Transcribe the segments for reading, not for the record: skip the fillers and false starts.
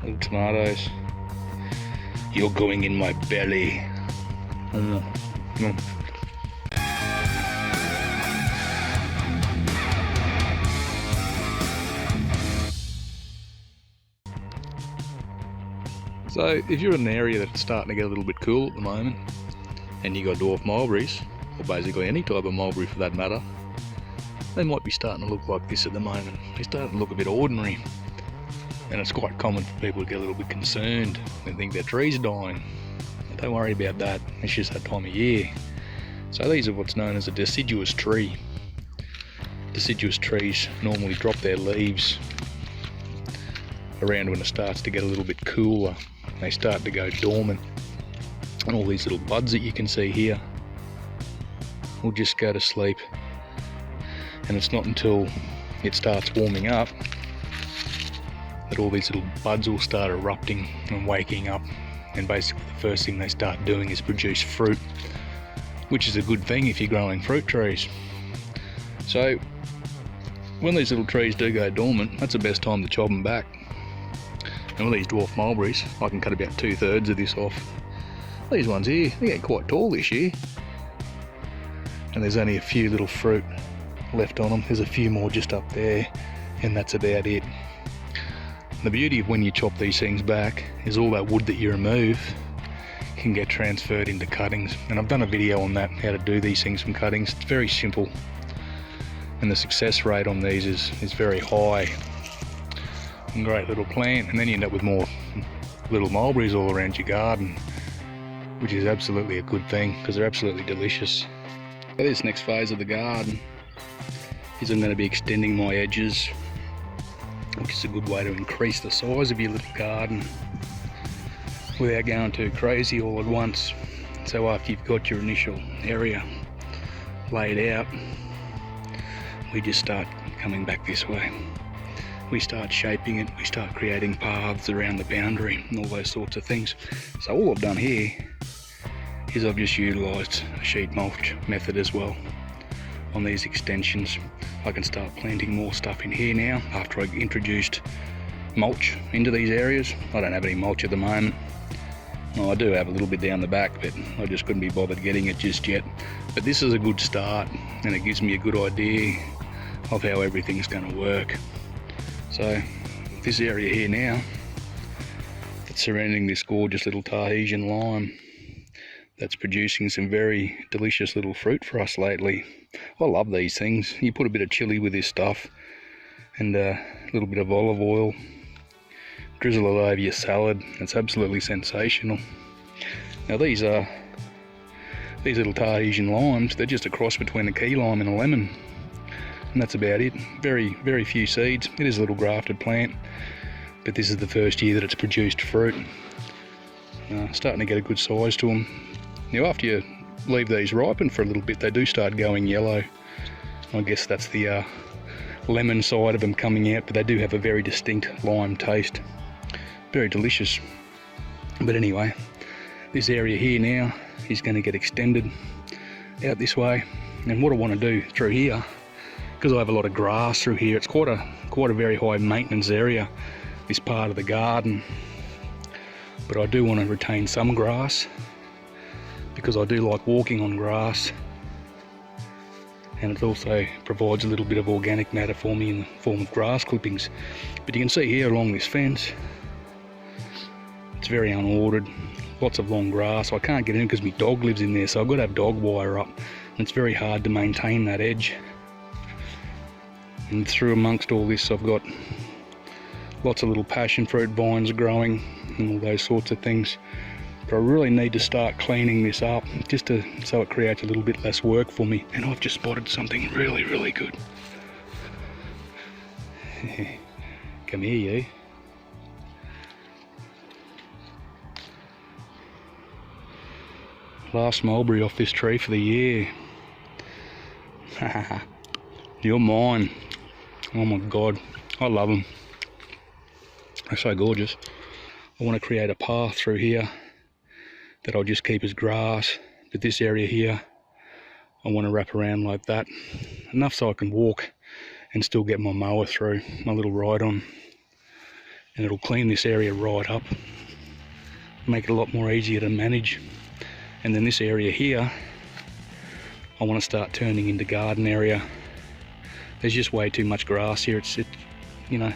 Little tomatoes. You're going in my belly. So if you're in an area that's starting to get a little bit cool at the moment, and you got dwarf mulberries, or basically any type of mulberry for that matter, they might be starting to look like this at the moment. They're starting to look a bit ordinary, and it's quite common for people to get a little bit concerned and think their trees are dying. Don't worry about that, it's just that time of year. So these are what's known as a deciduous tree. Deciduous trees normally drop their leaves around when it starts to get a little bit cooler. They start to go dormant, and all these little buds that you can see here will just go to sleep. And it's not until it starts warming up that all these little buds will start erupting and waking up, and basically the first thing they start doing is produce fruit, which is a good thing if you're growing fruit trees. So when these little trees do go dormant, that's the best time to chop them back. And with these dwarf mulberries, I can cut about 2/3 of this off. These ones here, they get quite tall this year, and there's only a few little fruit left on them. There's a few more just up there, and that's about it. The beauty of when you chop these things back is all that wood that you remove can get transferred into cuttings, and I've done a video on that, how to do these things from cuttings. It's very simple, and the success rate on these is very high. And great little plant, and then you end up with more little mulberries all around your garden, which is absolutely a good thing because they're absolutely delicious. So this next phase of the garden is I'm going to be extending my edges, which is a good way to increase the size of your little garden without going too crazy all at once. So after you've got your initial area laid out, we just start coming back this way. We start shaping it, we start creating paths around the boundary and all those sorts of things. So all I've done here is I've just utilised a sheet mulch method as well on these extensions. I can start planting more stuff in here now after I've introduced mulch into these areas. I don't have any mulch at the moment. Well, I do have a little bit down the back, but I just couldn't be bothered getting it just yet. But this is a good start, and it gives me a good idea of how everything's going to work. So this area here now, that's surrounding this gorgeous little Tahitian lime that's producing some very delicious little fruit for us lately. I love these things. You put a bit of chili with this stuff and a little bit of olive oil, drizzle it over your salad. It's absolutely sensational. Now these little Tahitian limes, they're just a cross between a key lime and a lemon. And that's about it. Very few seeds. It is a little grafted plant, but this is the first year that it's produced fruit. Starting to get a good size to them. Now after you leave these ripen for a little bit, they do start going yellow. I guess that's the lemon side of them coming out, but they do have a very distinct lime taste. Very delicious. But anyway, this area here now is going to get extended out this way, and what I want to do through here, because I have a lot of grass through here, it's quite a very high maintenance area, this part of the garden, but I do want to retain some grass because I do like walking on grass, and it also provides a little bit of organic matter for me in the form of grass clippings. But you can see here along this fence, it's very unordered, lots of long grass. I can't get in because my dog lives in there, so I've got to have dog wire up, and it's very hard to maintain that edge. And through amongst all this, I've got lots of little passion fruit vines growing and all those sorts of things. But I really need to start cleaning this up so it creates a little bit less work for me. And I've just spotted something really good. Come here, you. Last mulberry off this tree for the year. You're mine. Oh my god, I love them. They're so gorgeous. I want to create a path through here that I'll just keep as grass, but this area here I want to wrap around like that, enough so I can walk and still get my mower through, my little ride on. and it'll clean this area right up, make it a lot more easier to manage. And then this area here, I want to start turning into garden area. There's just way too much grass here. You know,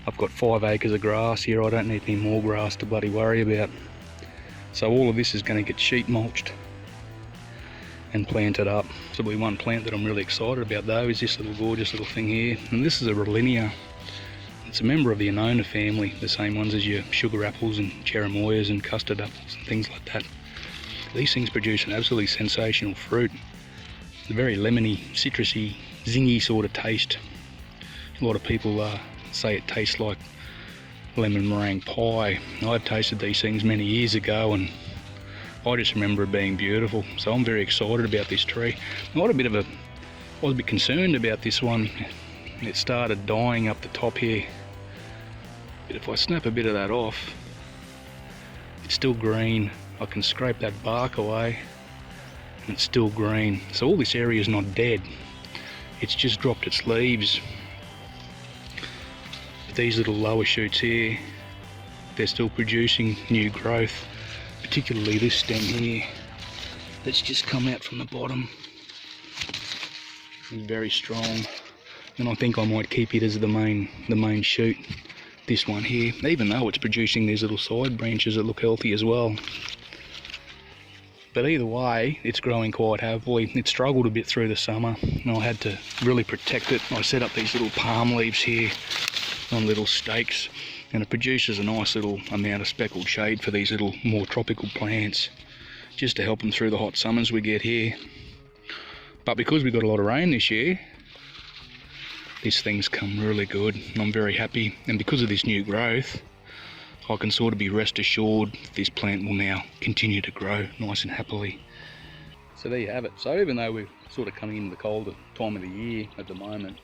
I've got 5 acres of grass here. I don't need any more grass to bloody worry about. So all of this is going to get sheet mulched and planted up. So one plant that I'm really excited about though is this little gorgeous little thing here. And this is a Rollinia. It's a member of the Annona family, the same ones as your sugar apples and cherimoyas and custard apples and things like that. These things produce an absolutely sensational fruit. It's a very lemony, citrusy, zingy sort of taste. A lot of people say it tastes like lemon meringue pie. I've tasted these things many years ago and I just remember it being beautiful. So I'm very excited about this tree. I was a bit concerned about this one. It started dying up the top here. But if I snap a bit of that off, it's still green. I can scrape that bark away and it's still green. So all this area is not dead. It's just dropped its leaves. But these little lower shoots here, they're still producing new growth, particularly this stem here that's just come out from the bottom. It's very strong, and I think I might keep it as the main shoot. This one here, even though it's producing these little side branches that look healthy as well. But either way, it's growing quite happily. It struggled a bit through the summer and I had to really protect it. I set up these little palm leaves here on little stakes, and it produces a nice little amount of speckled shade for these little more tropical plants, just to help them through the hot summers we get here. But because we got a lot of rain this year, this thing's come really good and I'm very happy. And because of this new growth, I can sort of be rest assured this plant will now continue to grow nice and happily. So there you have it. So even though we're sort of coming into the colder time of the year at the moment,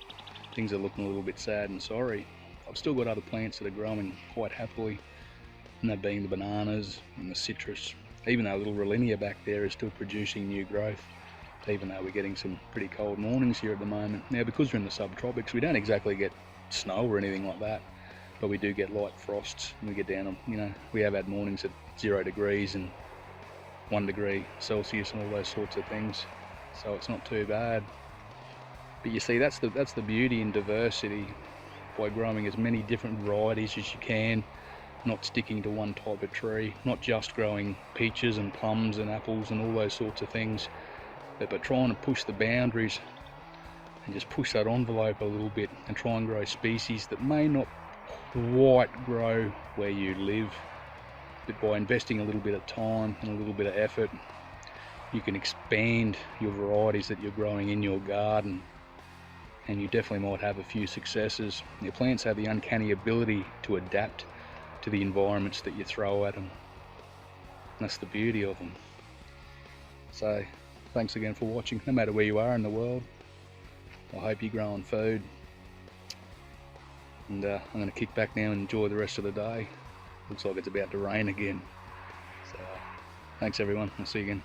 things are looking a little bit sad and sorry, I've still got other plants that are growing quite happily, and that being the bananas and the citrus. Even though little Rollinia back there is still producing new growth, even though we're getting some pretty cold mornings here at the moment. Now because we're in the subtropics, we don't exactly get snow or anything like that, but we do get light frosts, and we get down, you know, we have had mornings at 0 degrees and 1 degree Celsius and all those sorts of things, so it's not too bad. But you see, that's the beauty in diversity, by growing as many different varieties as you can, not sticking to one type of tree, not just growing peaches and plums and apples and all those sorts of things, but trying to push the boundaries and just push that envelope a little bit and try and grow species that may not quite grow where you live, but by investing a little bit of time and a little bit of effort, you can expand your varieties that you're growing in your garden, and you definitely might have a few successes. Your plants have the uncanny ability to adapt to the environments that you throw at them. That's the beauty of them. So thanks again for watching, no matter where you are in the world. I hope you're growing food, and I'm going to kick back now and enjoy the rest of the day. Looks like it's about to rain again. So thanks everyone, I'll see you again.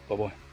Bye bye.